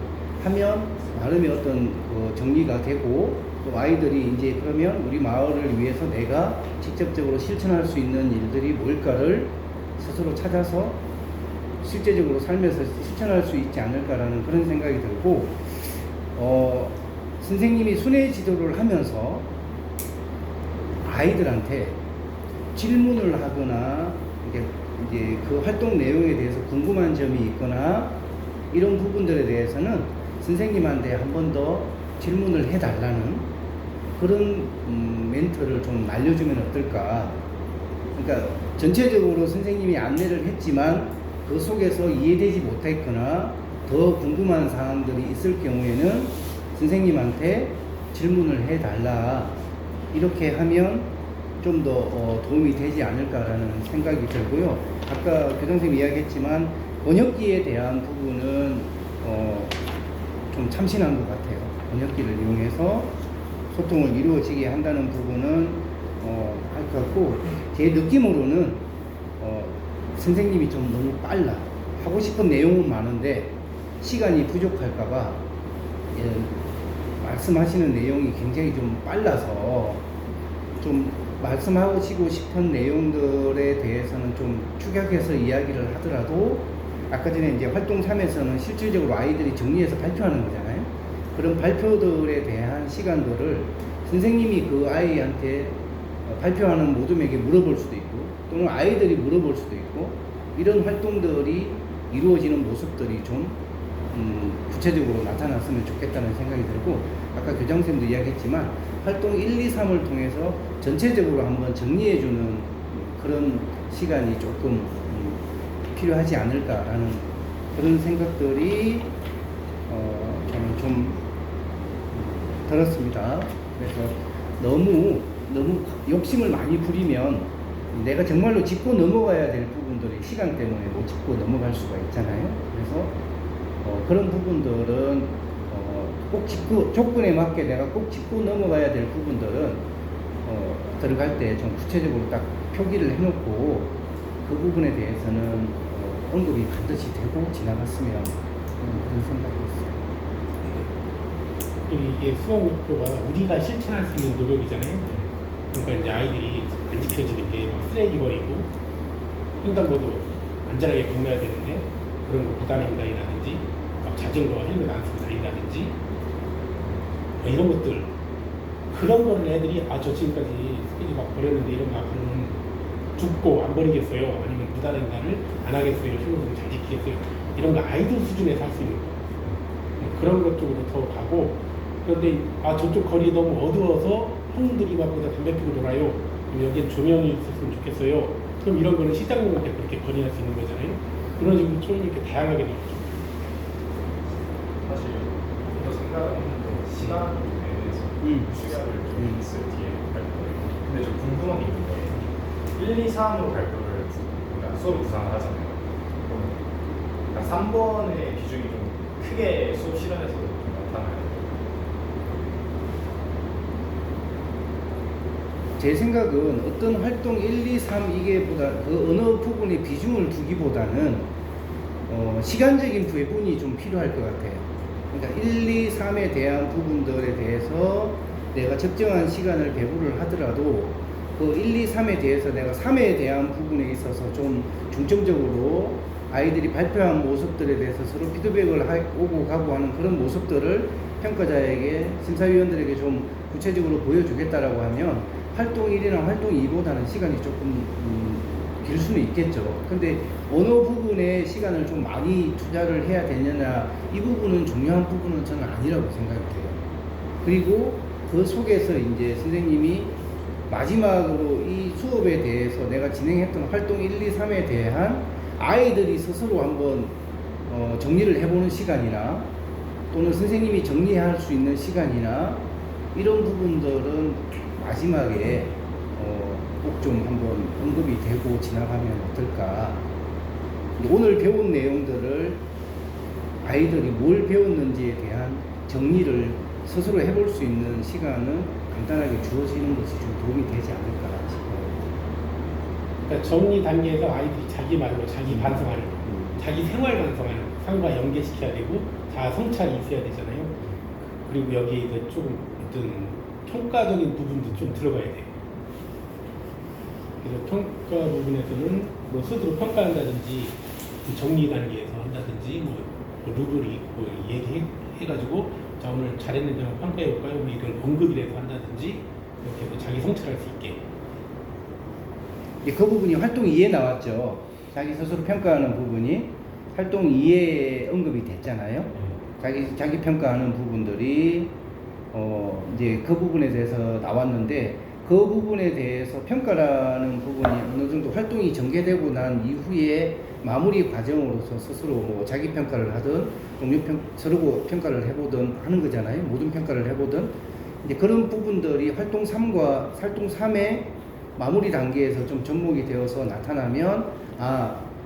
하면 나름의 어떤 그 정리가 되고 또 아이들이 이제 그러면 우리 마을을 위해서 내가 직접적으로 실천할 수 있는 일들이 뭘까를 스스로 찾아서 실제적으로 삶에서 실천할 수 있지 않을까라는 그런 생각이 들고 선생님이 순회 지도를 하면서 아이들한테 질문을 하거나 이제 그 활동 내용에 대해서 궁금한 점이 있거나 이런 부분들에 대해서는 선생님한테 한 번 더 질문을 해달라는 그런 멘트를 좀 알려주면 어떨까 그러니까 전체적으로 선생님이 안내를 했지만 그 속에서 이해되지 못했거나 더 궁금한 사항들이 있을 경우에는 선생님한테 질문을 해달라. 이렇게 하면 좀 더 도움이 되지 않을까라는 생각이 들고요. 아까 교장선생님 이야기했지만 번역기에 대한 부분은 좀 참신한 것 같아요. 번역기를 이용해서 소통을 이루어지게 한다는 부분은 할 것 같고, 제 느낌으로는 선생님이 좀 너무 빨라. 하고 싶은 내용은 많은데 시간이 부족할까봐 말씀하시는 내용이 굉장히 좀 빨라서 좀 말씀하시고 싶은 내용들에 대해서는 좀 축약해서 이야기를 하더라도, 아까 전에 이제 활동 3에서는 실질적으로 아이들이 정리해서 발표하는 거잖아요. 그런 발표들에 대한 시간들을 선생님이 그 아이한테 발표하는 모둠에게 물어볼 수도 있고, 또는 아이들이 물어볼 수도 있고, 이런 활동들이 이루어지는 모습들이 좀 구체적으로 나타났으면 좋겠다는 생각이 들고, 아까 교장선생님도 이야기했지만 활동 1, 2, 3을 통해서 전체적으로 한번 정리해주는 그런 시간이 조금 필요하지 않을까라는 그런 생각들이 저는 좀 들었습니다. 그래서 너무 욕심을 많이 부리면 내가 정말로 짚고 넘어가야 될 부분들이 시간 때문에 못 짚고 넘어갈 수가 있잖아요. 그래서 그런 부분들은 꼭 짚고, 조건에 맞게 내가 꼭 짚고 넘어가야 될 부분들은 들어갈 때 좀 구체적으로 딱 표기를 해놓고 그 부분에 대해서는 언급이 반드시 되고 지나갔으면 그런 생각이 있어요. 이게 수업 목표가 우리가 실천할 수 있는 노력이잖아요. 그러니까 이제 아이들이 안 지켜지는 게 막 쓰레기 버리고 횡단보도 안전하게 건너야 되는데 그런 거 부단횡단이라든지 막 자전거 헬멧 안 쓰고 다닌다든지 뭐 이런 것들, 그런 거를 애들이 저 지금까지 쓰레기 막 버렸는데 이런 거 앞으로는 죽고 안 버리겠어요, 아니면 부단횡단을 안 하겠어요, 헬멧을 잘 지키겠어요, 이런 거 아이들 수준에서 할 수 있는 거, 그런 것 쪽으로 더 가고. 그런데 저쪽 거리 너무 어두워서 형들이 막 거기다 담배 피고 놀아요, 그럼 여기에 조명이 있었으면 좋겠어요, 그럼 이런 거는 시장용한테 그렇게 건의할 수 있는 거잖아요. 그런 식으로 좀 이렇게 다양하게 나오죠. 사실 더 생각하는 건 시간에 대해서 시간을 좀 있을 뒤에 발표를. 근데 좀 궁금한 게 있는데 1, 2, 3으로 발표를 그러니까 수업을 구상을 하잖아요. 그럼 3번의 비중이 좀 크게 수업 실현에서 좀 나타나요. 제 생각은 어떤 활동 1, 2, 3 이게보다 그 어느 부분에 비중을 두기보다는 시간적인 배분이 좀 필요할 것 같아요. 그러니까 1, 2, 3에 대한 부분들에 대해서 내가 적정한 시간을 배분을 하더라도 그 1, 2, 3에 대해서 내가 3에 대한 부분에 있어서 좀 중점적으로 아이들이 발표한 모습들에 대해서 서로 피드백을 오고 가고 하는 그런 모습들을 평가자에게, 심사위원들에게 좀 구체적으로 보여주겠다라고 하면 활동 1이나 활동 2보다는 시간이 조금 길 수는 있겠죠. 근데 어느 부분에 시간을 좀 많이 투자를 해야 되느냐, 이 부분은 중요한 부분은 저는 아니라고 생각이 돼요. 그리고 그 속에서 이제 선생님이 마지막으로 이 수업에 대해서 내가 진행했던 활동 1, 2, 3에 대한 아이들이 스스로 한번 정리를 해보는 시간이나, 또는 선생님이 정리할 수 있는 시간이나, 이런 부분들은 마지막에 꼭 좀 한번 언급이 되고 지나가면 어떨까. 오늘 배운 내용들을 아이들이 뭘 배웠는지에 대한 정리를 스스로 해볼 수 있는 시간은 간단하게 주어지는 것이 좀 도움이 되지 않을까 싶어요. 그러니까 정리 단계에서 아이들이 자기 말로 자기 반성하는 거, 자기 생활 반성하는 거, 상과 연계시켜야 되고 자아 성찰이 있어야 되잖아요. 그리고 여기에 조금 어떤 평가적인 부분도 좀 들어가야 돼요. 그래서 평가 부분에서는 뭐 스스로 평가한다든지 정리 단계에서 한다든지 뭐 루브릭 뭐 얘기해가지고 자 오늘 잘했는지 한번 평가해볼까요? 뭐 이런 언급이라도 한다든지 이렇게 해서 자기 성찰할 수 있게. 그 부분이 활동 2에 나왔죠. 자기 스스로 평가하는 부분이 활동 2에 언급이 됐잖아요. 자기 평가하는 부분들이 이제 그 부분에 대해서 나왔는데, 그 부분에 대해서 평가라는 부분이 어느 정도 활동이 전개되고 난 이후에 마무리 과정으로서 스스로 뭐 자기 평가를 하든 서로 평가를 해보든 하는 거잖아요. 모든 평가를 해보든 이제 그런 부분들이 활동 3과 활동 3의 마무리 단계에서 좀 접목이 되어서 나타나면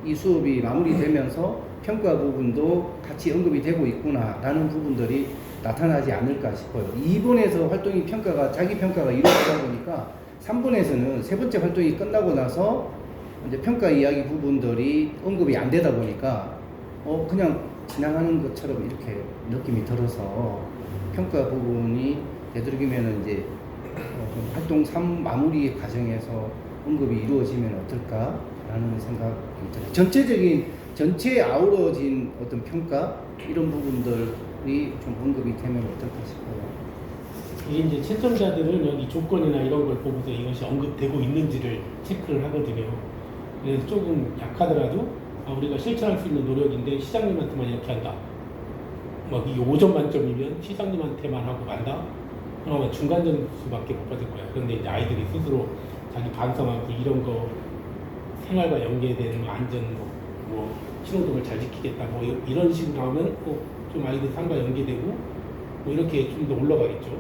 이 수업이 마무리되면서 평가 부분도 같이 언급이 되고 있구나 라는 부분들이 나타나지 않을까 싶어요. 2번에서 활동이 자기 평가가 이루어지다 보니까 3번에서는 세 번째 활동이 끝나고 나서 이제 평가 이야기 부분들이 언급이 안 되다 보니까 그냥 지나가는 것처럼 이렇게 느낌이 들어서 평가 부분이 되도록이면 이제 좀 활동 3 마무리 과정에서 언급이 이루어지면 어떨까라는 생각이 들어요. 전체에 아우러진 어떤 평가 이런 부분들이 좀 언급이 되면 어떨까 싶어요. 이게 이제 채점자들은 여기 조건이나 이런 걸 보고서 이것이 언급되고 있는지를 체크를 하거든요. 그래서 조금 약하더라도 우리가 실천할 수 있는 노력인데 시장님한테만 이렇게 한다. 막 이게 5점 만점이면 시장님한테만 하고 간다. 그러면 중간 점수밖에 못 받을 거야. 그런데 이제 아이들이 스스로 자기 반성하고 이런 거 생활과 연계되는 안전 신호등을 잘 지키겠다. 이런 식으로 나오면 좀 아이들 삶과 연계되고 이렇게 좀 더 올라가겠죠.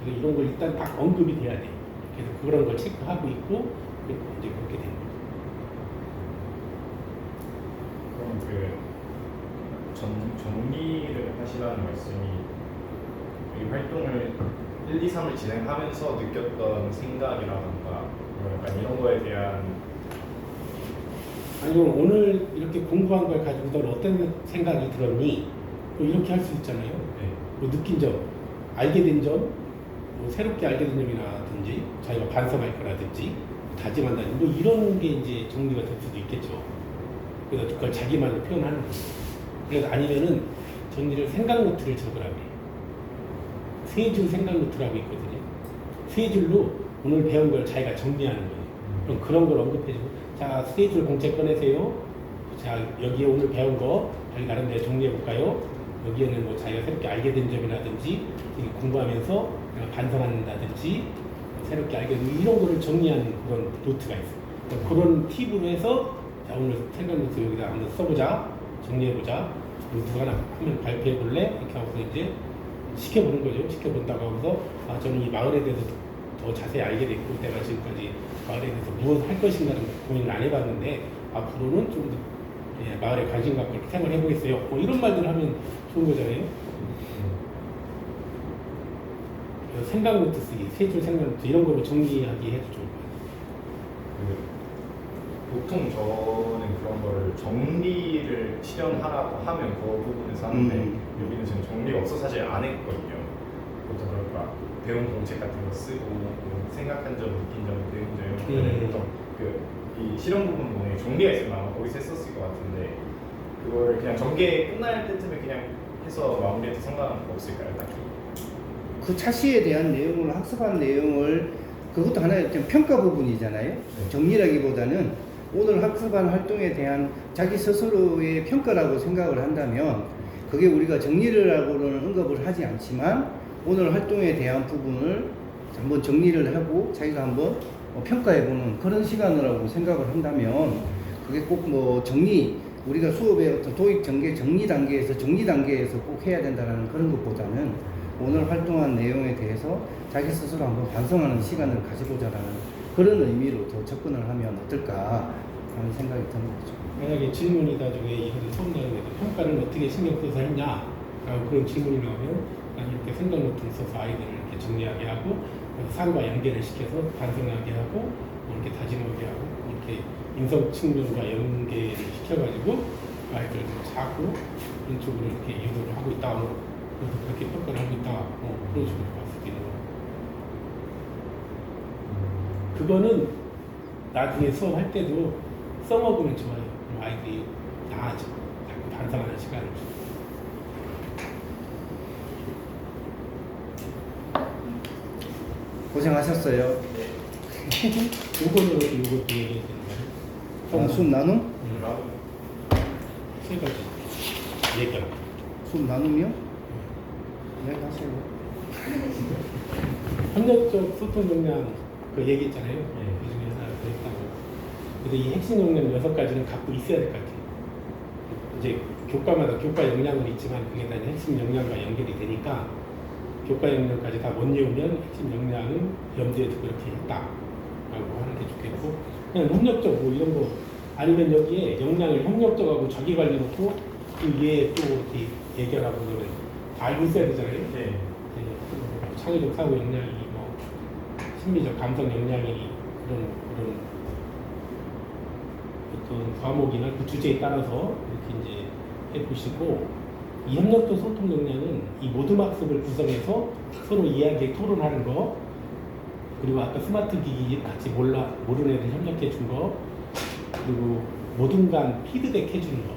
그래서 이런 걸 일단 딱 언급이 돼야 돼. 그래서 그런 걸 체크하고 있고 이제 그렇게 되는 거죠. 그럼 정리를 하시라는 말씀이 이 활동을 1, 2, 3을 진행하면서 느꼈던 생각이라던가 약간 이런 거에 대한 아니면 오늘 이렇게 공부한 걸 가지고 넌 어떤 생각이 들었니? 이렇게 할 수 있잖아요. 네. 느낀 점, 알게 된 점, 새롭게 알게 된 점이라든지 자기가 반성할 거라든지 다짐한다든지 이런 게 이제 정리가 될 수도 있겠죠. 그래서 그걸 자기만으로 표현하는 거죠. 그래서 아니면은 정리를 생각 노트를 적으라고 해요. 3줄 생각 노트라고 있거든요. 3줄로 오늘 배운 걸 자기가 정리하는 거예요. 그럼 그런 걸 언급해주고, 자, 3줄 공책 꺼내세요. 자, 여기에 오늘 배운 거 자기 나름대로 정리해볼까요? 여기에는 뭐 자기가 새롭게 알게 된 점이라든지, 공부하면서 반성한다든지, 새롭게 알게 된 이런 거를 정리하는 그런 노트가 있어요. 그런 팁으로 해서, 자, 오늘 생각 노트 여기다 한번 써보자. 정리해보자. 누가 한번 발표해볼래? 이렇게 하고서 이제 시켜보는 거죠. 시켜본다고 하면서 저는 이 마을에 대해서 더 자세히 알게 됐고 내가 지금까지 마을에 대해서 무엇을 할 것인가를 고민을 안 해봤는데 앞으로는 좀 더 마을에 관심 갖고 이렇게 생활해보겠어요. 이런 말들을 하면 좋은 거잖아요. 생각 노트 쓰기, 3줄 생각 노트 이런 거로 정리하기 해도 좋을 것 같아요. 보통 저는 그런 거를 정리를 실현하라고 하면 그 부분에서 하는데 여기는 지금 정리가 없어서 사실 안 했거든요. 보통 그럴까 배운 공책 같은 거 쓰고 생각한 점, 느낀 점, 배운 점 이런 거 보통 이 실험 부분 보면 정리가 있으면 아마 거기서 했었을 것 같은데 그걸 그냥 전개 끝날 때쯤에 그냥 해서 마무리해도 상관없을까요? 딱히? 그 차시에 대한 내용을 학습한 내용을 그것도 하나의 평가 부분이잖아요. 정리라기보다는 오늘 학습한 활동에 대한 자기 스스로의 평가라고 생각을 한다면 그게 우리가 정리를 하고는 언급을 하지 않지만 오늘 활동에 대한 부분을 한번 정리를 하고 자기가 한번 평가해보는 그런 시간이라고 생각을 한다면 그게 꼭 우리가 수업의 어떤 도입 전개 정리 단계에서 꼭 해야 된다는 그런 것보다는 오늘 활동한 내용에 대해서 자기 스스로 한번 반성하는 시간을 가지고자라는 그런 의미로 더 접근을 하면 어떨까 하는 생각이 드는 거죠. 만약에 질문이 나중에 이런 수업 나중에 평가를 어떻게 신경 써서 했냐 그런 질문이 나오면 이렇게 생각 노트를 써서 아이들을 이렇게 정리하게 하고 삶과 연계를 시켜서 반성하게 하고 이렇게 다짐하게 하고 이렇게 인성 측면과 연계를 시켜가지고 아이들을 자꾸 이런 쪽으로 이렇게 유도를 하고 있다. 그래서 그렇게 평가를 하고 있다. 그런 식으로 봤을 때 있는 거. 그거는 나중에 수업할 때도 써먹으면 좋아요. 그럼 아이들이 나아져. 자꾸 반성하는 시간을 줘. 고생하셨어요. 요거는 요것도 얘기해야 되는 거예요. 수업 나눔? 세 가지 얘기하고. 수업 나눔이요? 이야기하세요. 협력적 소통 역량 그 얘기했잖아요. 그 중에 하나가 그랬다고. 그래서 이 핵심 역량 6가지는 갖고 있어야 될 것 같아요. 이제 교과마다 교과 역량은 있지만 그게 다 핵심 역량과 연결이 되니까 교과 역량까지 다 못 외우면 핵심 역량은 염두에 두고 이렇게 했다라고 하는 게 좋겠고, 그냥 협력적 뭐 이런 거 아니면 여기에 역량을 협력적하고 자기 관리 놓고 그 위에 또 이렇게 얘기하라고 그러면 다 알고 있어야 되잖아요. 네. 창의적 사고 역량이 뭐 심리적 감성 역량이 그런 어떤 과목이나 그 주제에 따라서 이렇게 이제 해보시고, 이 협력적 소통 역량은 이 모든 학습을 구성해서 서로 이야기 토론하는 거, 그리고 아까 스마트 기기 같이 모르는 애들 협력해 준 거, 그리고 모든 간 피드백 해주는 거,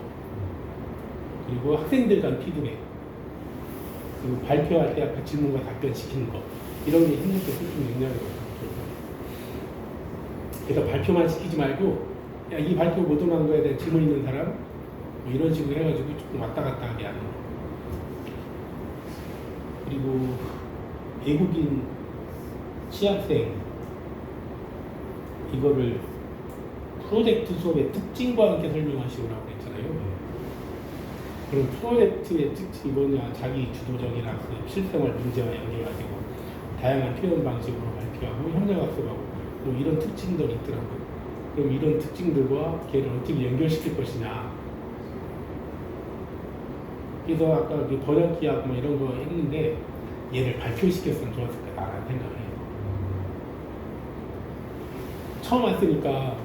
그리고 학생들 간 피드백, 그리고 발표할 때 아까 질문과 답변 시키는 거, 이런 게 협력적 소통 역량이라고 생각합니다. 그래서 발표만 시키지 말고, 야, 이 발표 못 하는 거에 대한 질문 있는 사람, 뭐 이런 식으로 해가지고 조금 왔다 갔다 하게 하는 거. 그리고 외국인 취학생, 이거를 프로젝트 수업의 특징과 함께 설명하시라고 했잖아요. 그럼 프로젝트의 특징이 뭐냐? 자기 주도적인 학습, 실생활 문제와 연결하고 다양한 표현 방식으로 발표하고 협력학습하고 뭐 이런 특징들이 있더라고요. 그럼 이런 특징들과 걔를 어떻게 연결시킬 것이냐? 그래서 아까 그 번역기하고 뭐 이런 거 했는데 얘를 발표시켰으면 좋았을 거다라는 생각을 해요. 처음 왔으니까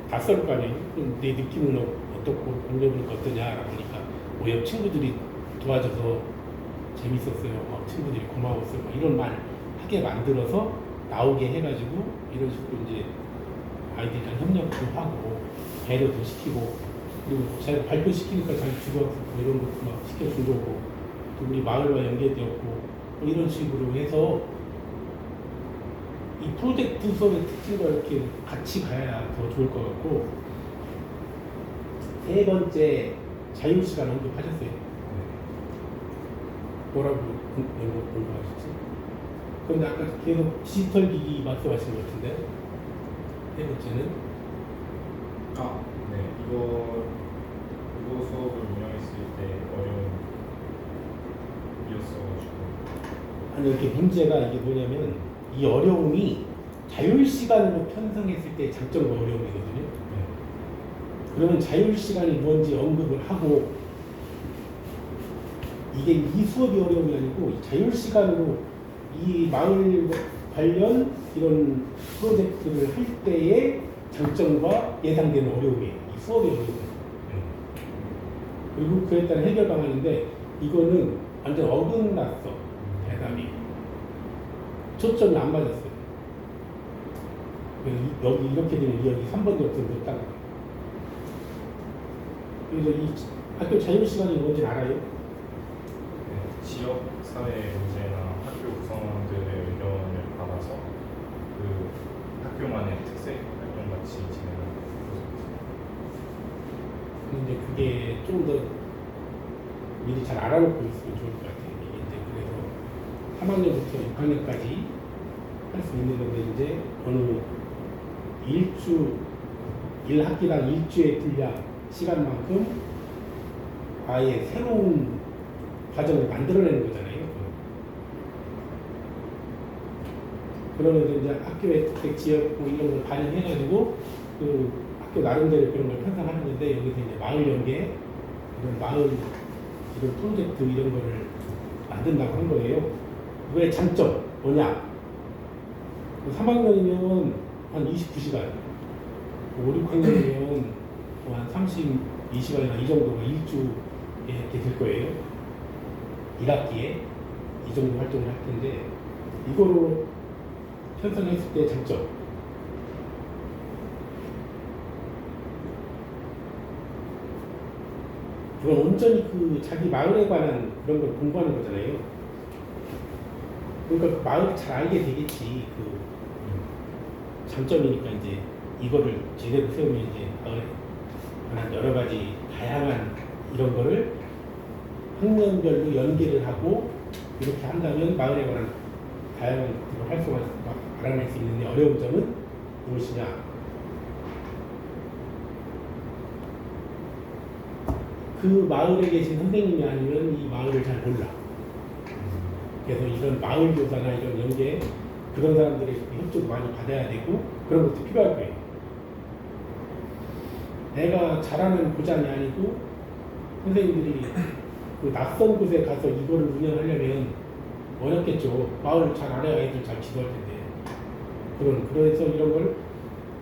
낯설 거 아니에요? 그럼 내 느낌은 어떻고 공부해보니까 어떠냐라고 하니까 뭐 옆 친구들이 도와줘서 재밌었어요. 막 친구들이 고마웠어요. 막 이런 말 하게 만들어서 나오게 해가지고 이런 식으로 이제 아이들이랑 협력도 하고 배려도 시키고, 그리고 제가 발표시키니까 자기 주도 뭐 이런 것도 막 시켜준 거고, 또 우리 마을과 연계되었고 뭐 이런 식으로 해서 이 프로젝트 수업의 특징과 이렇게 같이 가야 더 좋을 것 같고, 세 번째 자유시간 언급하셨어요. 뭐라고 언급하셨지? 그런데 아까 계속 디지털 기기 말씀하신 것 같은데, 세 번째는 네, 이거 수업을 운영했을 때 어려움이었어가지고. 아니 이렇게 문제가 이게 뭐냐면 이 어려움이 자율시간으로 편성했을 때 장점과 어려움이거든요. 그러면 자율시간이 뭔지 언급을 하고, 이게 이 수업이 어려움이 아니고 자율시간으로 이 마을 관련 이런 프로젝트를 할 때의 장점과 예상되는 어려움이에요. 이 수업의 어려움. 그리고 그에 따른 해결 방안인데, 이거는 완전 어긋났어. 대답이. 초점이 안 맞았어요. 여기 이렇게 되면 여기 3번 점수를 못 따는 거예요. 그래서 이 학교 자율시간이 뭔지 알아요? 네, 지역 사회 문제나 학교 구성원들의 의견을 받아서 그 학교만의 특색 활동 같이 진행하는 근데 그게 좀 더 미리 잘 알아놓고 있으면 좋을 것 같아요. 이게 이제 그래서 3학년부터 6학년까지 할 수 있는 건데, 이제 어느 1학기당 1주의 분량 시간만큼 아예 새로운 과정을 만들어내는 거잖아요. 그러면서 이제 학교의 특색, 지역 뭐 이런 걸 반영해가지고 그 학교 나름대로 그런 걸 편성하는 건데, 여기서 이제 마을 연계, 이런 마을 이런 프로젝트 이런 거를 만든다고 한 거예요. 왜 장점 뭐냐? 3학년이면 한 29시간, 5, 6학년이면 한 32시간이나 이 정도가 1주에 이렇게 될 거예요. 1학기에 이 정도 활동을 할 텐데, 이거로 편성했을 때 장점. 이건 온전히 그 자기 마을에 관한 그런 걸 공부하는 거잖아요. 그러니까 마을을 잘 알게 되겠지. 그 장점이니까 이제 이거를 제대로 세우면 이제 마을에 관한 여러 가지 다양한 이런 거를 학년별로 연계를 하고 이렇게 한다면 마을에 관한 다양한 것들을 활성화할 알아낼 수 있는데 어려운 점은 무엇이냐? 그 마을에 계신 선생님이 아니면 이 마을을 잘 몰라. 그래서 이런 마을 교사나 이런 연계 그런 사람들의 협조도 많이 받아야 되고 그런 것도 필요할 거예요. 내가 잘하는 고장이 아니고 선생님들이 그 낯선 곳에 가서 이거를 운영하려면 어렵겠죠. 마을을 잘 알아야 아이들 잘 지도할 텐데. 그래서 이런 걸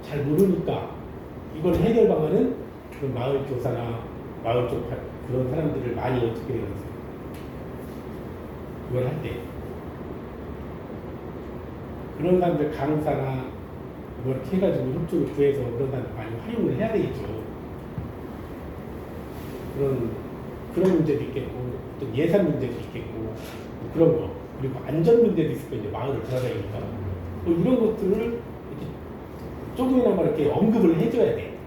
잘 모르니까 이걸 해결 방안은 그 마을 교사나 마을 쪽 그런 사람들을 많이 어떻게 해요? 이걸 할 때. 그런 사람들 강사나 뭐 이렇게 해가지고 협조를 구해서 그런 사람들 많이 활용을 해야 되겠죠. 그런 문제도 있겠고, 또 예산 문제도 있겠고, 뭐 그런 거. 그리고 안전 문제도 있을 거예요. 마을을 돌아다니니까. 뭐 이런 것들을 이렇게 조금이나마 이렇게 언급을 해줘야 돼.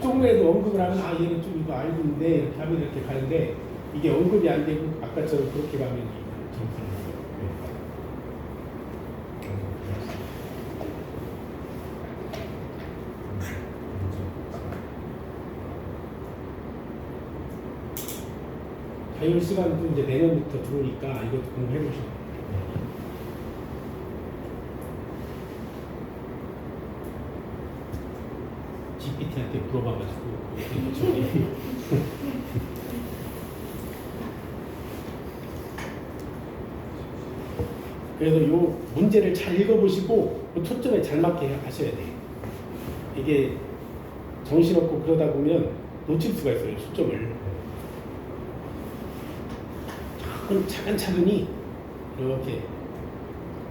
조금이라도 언급을 하면, 아, 얘는 좀 이거 알고 있는데, 이렇게 하면 이렇게 가는데, 이게 언급이 안 되고, 아까처럼 그렇게 가면 점수를 줘요. 자율 시간도 이제 내년부터 들어오니까 이것도 공부해 보시면 돼요. GPT한테 물어봐가지고 그래서 요 문제를 잘 읽어보시고 그 초점에 잘 맞게 하셔야 돼요. 이게 정신없고 그러다 보면 놓칠 수가 있어요. 초점을. 차근차근히 이렇게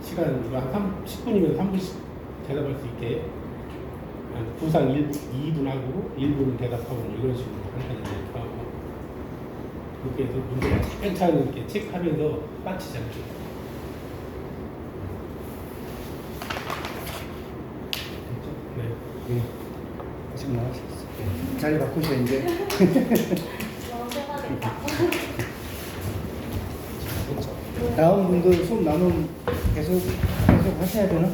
시간 한 10분이면 3분씩 대답할 수 있게 부상 2분 하고 1분은 대답하고 이런 식으로 간단히 대답하고 그렇게 해서 문제를 차근차근 이렇게 체크하면서 빠치지 않죠. 네. 고생 많으셨어요. 잘 바꾸셔 이제. 너무 편하겠다. 다음 분들 수업 나눔 계속 하셔야 되나?